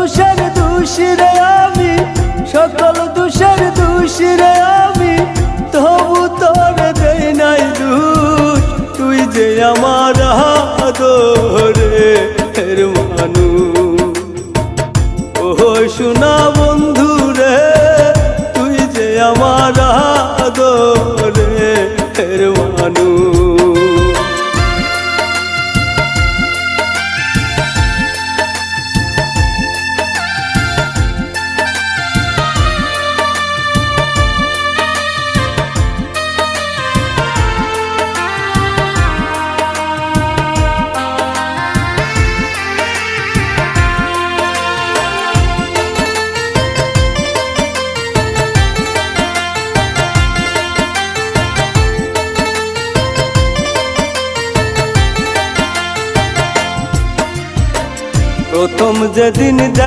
দোষের দোষী রে আমি, সকল দোষের দোষী রে আমি, তবু তোরে দেই নাই দোষ। তুই যে আমার আদরের মানুষ, ও সোনা বন্ধু রে, তুই যে আমার আদরের মানুষ। প্রথম যেদিন